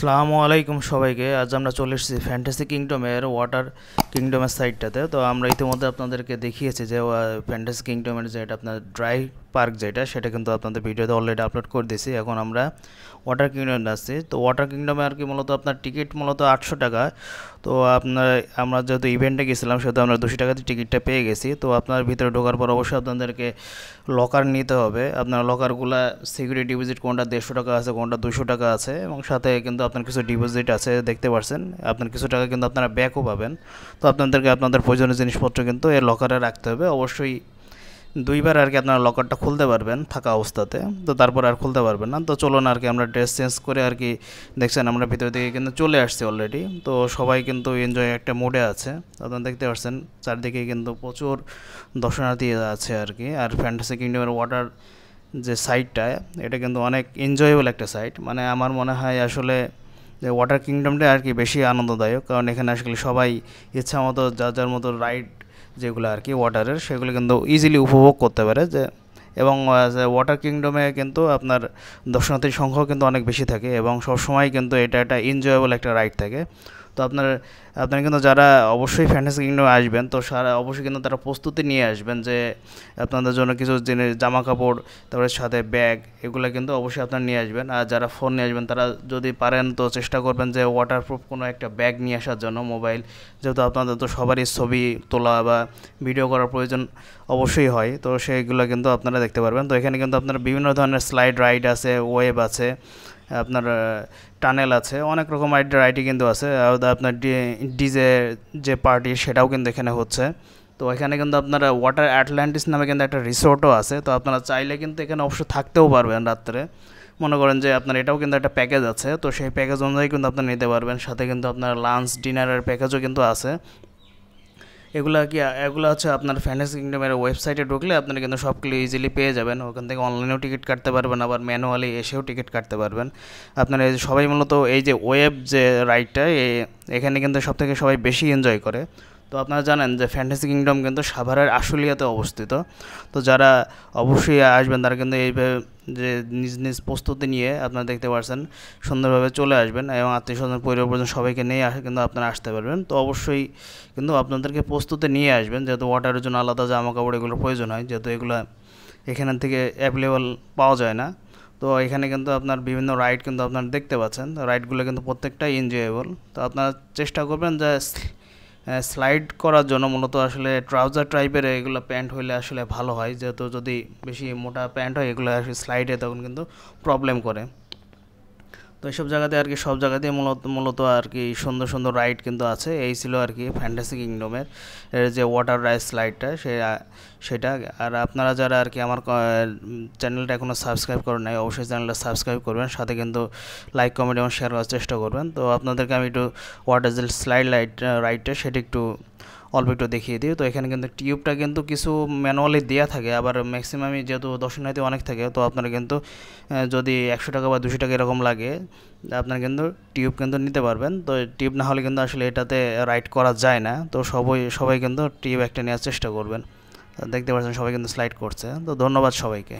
আসসালামু আলাইকুম সবাইকে। আজ আমরা চলে এসেছি ফ্যান্টাসি কিংডমের ওয়াটার কিংডমের সাইডটাতে। তো আমরা ইতিমধ্যে আপনাদেরকে দেখিয়েছি যে ফ্যান্টাসি কিংডমের যেটা আপনার ড্রাই পার্ক যেটা সেটা কিন্তু আপনাদের ভিডিওতে অলরেডি আপলোড করে দিয়েছি। এখন আমরা ওয়াটার কিংডমে আসছি। তো ওয়াটার কিংডমে আর কি মূলত আপনার টিকিট মূলত 800 টাকা। তো আমরা যেহেতু ইভেন্টে গেছিলাম সেহেতু আমরা 200 টাকাতে টিকিটটা পেয়ে গেছি। তো আপনার ভিতরে ঢোকার পর অবশ্যই আপনাদেরকে লকার নিতে হবে। আপনার লকারগুলো সিকিউরিটি ডিপোজিট কোনটা 150 টাকা আছে, কোনটা 200 টাকা আছে, এবং সাথে কিন্তু আপনার কিছু ডিপোজিট আছে দেখতে পাচ্ছেন। আপনার কিছু টাকা কিন্তু আপনারা ব্যাকও পাবেন। তো আপনাদেরকে আপনাদের প্রয়োজনীয় জিনিসপত্র কিন্তু এই লকারে রাখতে হবে। অবশ্যই দুইবার আর কি আপনারা লকারটা খুলতে পারবেন থাকা অবস্থাতে, তো তারপর আর খুলতে পারবেন না। তো চলুন আর কি আমরা ড্রেস চেঞ্জ করে আর কি দেখছেন আমরা ভিতর দিকে কিন্তু চলে আসছি অলরেডি। তো সবাই কিন্তু এনজয় একটা মুডে আছে। আপনারা দেখতে পাচ্ছেন চারদিকে কিন্তু প্রচুর দর্শনার্থী আছে আর কি। আর ফ্যান্টাসি কিংডমের ওয়াটার যে সাইডটা এটা কিন্তু অনেক এনজয়েবল একটা সাইড। মানে আমার মনে হয় আসলে যে ওয়াটার কিংডমটা আর কি বেশি আনন্দদায়ক, কারণ এখানে আসলে সবাই ইচ্ছা মতো যার যার মতো রাইড যেগুলো আর কি ওয়াটারের সেগুলো কিন্তু ইজিলি উপভোগ করতে পারে। যে এবং ওয়াটার কিংডমে কিন্তু আপনার দর্শনার্থীর সংখ্যাও কিন্তু অনেক বেশি থাকে এবং সবসময় কিন্তু এটা একটা এনজয়েবল একটা রাইড থাকে। তো আপনারা কিন্তু যারা অবশ্যই ফ্যান্টাসি কিংডমে আসবেন তো অবশ্যই কিন্তু তারা প্রস্তুতি নিয়ে আসবেন যে আপনাদের জন্য কিছু জিনিস জামা কাপড়, তারপরে সাথে ব্যাগ, এগুলো কিন্তু অবশ্যই আপনারা নিয়ে আসবেন। আর যারা ফোন নিয়ে আসবেন তারা যদি পারেন তো চেষ্টা করবেন যে ওয়াটারপ্রুফ কোনো একটা ব্যাগ নিয়ে আসার জন্য। মোবাইল যেহেতু আপনাদের তো সবারই ছবি তোলা বা ভিডিও করার প্রয়োজন অবশ্যই হয়, তো সেইগুলো কিন্তু আপনারা দেখতে পারবেন। তো এখানে কিন্তু আপনার বিভিন্ন ধরনের স্লাইড রাইড আছে, ওয়েব আছে, আপনার টানেল আছে, অনেক রকম রাইডই কিন্তু আছে। আপনার ডিজে যে পার্টি সেটাও কিন্তু এখানে হচ্ছে। তো এখানে কিন্তু আপনারা ওয়াটার অ্যাটলান্টিস নামে কিন্তু একটা রিসোর্টও আছে। তো আপনারা চাইলে কিন্তু এখানে অবশ্যই থাকতেও পারবেন রাত্রে। মনে করেন যে আপনার এটাও কিন্তু একটা প্যাকেজ আছে, তো সেই প্যাকেজ অনুযায়ী কিন্তু আপনি নিতে পারবেন। সাথে কিন্তু আপনার লাঞ্চ ডিনারের প্যাকেজও কিন্তু আছে। এগুলো হচ্ছে আপনার ফ্যান্টাসি কিংডমের ওয়েবসাইটে ঢুকলে আপনারা কিন্তু সবগুলো ইজিলি পেয়ে যাবেন। ওখান থেকে অনলাইনেও টিকিট কাটতে পারবেন, আবার ম্যানুয়ালি এসেও টিকিট কাটতে পারবেন। আপনারা সবাই মূলত এই যে ওয়েব যে রাইডটা এখানে কিন্তু সবথেকে সবাই বেশি এনজয় করে। তো আপনারা জানেন যে ফ্যান্টাসি কিংডম কিন্তু সাভারের আশুলিয়াতে অবস্থিত। তো যারা অবশ্যই আসবেন তারা কিন্তু এইভাবে যে নিজ নিজ প্রস্তুতি নিয়ে আপনারা দেখতে পাচ্ছেন সুন্দরভাবে চলে আসবেন এবং আত্মীয় স্বজন পরিবার পর্যন্ত সবাইকে নিয়ে কিন্তু আপনারা আসতে পারবেন। তো অবশ্যই কিন্তু আপনাদেরকে প্রস্তুতি নিয়ে আসবেন, যেহেতু ওয়াটারের জন্য আলাদা জামা কাপড় এগুলোর প্রয়োজন হয়, যেহেতু এগুলো এখান থেকে অ্যাভেলেবল পাওয়া যায় না। তো এখানে কিন্তু আপনার বিভিন্ন রাইড কিন্তু আপনারা দেখতে পাচ্ছেন। রাইডগুলো কিন্তু প্রত্যেকটাই এনজয়েবল। তো আপনারা চেষ্টা করবেন যে স্লাইড করার জন্য মূলত আসলে ট্রাউজার টাইপের এগুলো প্যান্ট হইলে আসলে ভালো হয়, যেহেতু যদি বেশি মোটা প্যান্ট হয় এগুলো আসলে স্লাইডে তখন কিন্তু প্রবলেম করে। তো এইসব জায়গাতে আর কি সব জায়গাতেই মূলত আর কি সুন্দর সুন্দর রাইড কিন্তু আছে। এই ছিল আর কি ফ্যান্টাসি কিংডমের যে ওয়াটার রাইড স্লাইডটা সেটা। আর আপনারা যারা আর কি আমার চ্যানেলটা এখনও সাবস্ক্রাইব করেন নাই অবশ্যই চ্যানেলটা সাবস্ক্রাইব করবেন, সাথে কিন্তু লাইক কমেন্ট এবং শেয়ার করার চেষ্টা করবেন। তো আপনাদেরকে আমি একটু ওয়াটার যে স্লাইড রাইডটা সেটা একটু অল্প একটু দেখিয়ে দিই। তো এখানে কিন্তু টিউবটা কিন্তু কিছু ম্যানুয়ালি দেওয়া থাকে, আবার ম্যাক্সিমামই যেহেতু দর্শনার্থী অনেক থাকে তো আপনারা কিন্তু যদি 100 টাকা বা 200 টাকা এরকম লাগে আপনারা কিন্তু টিউব কিন্তু নিতে পারবেন। তো টিউব না হলে কিন্তু আসলে এটাতে রাইড করা যায় না। তো সবাই কিন্তু টিউব একটা নেওয়ার চেষ্টা করবেন। দেখতে পাচ্ছেন সবাই কিন্তু স্লাইড করছে। তো ধন্যবাদ সবাইকে।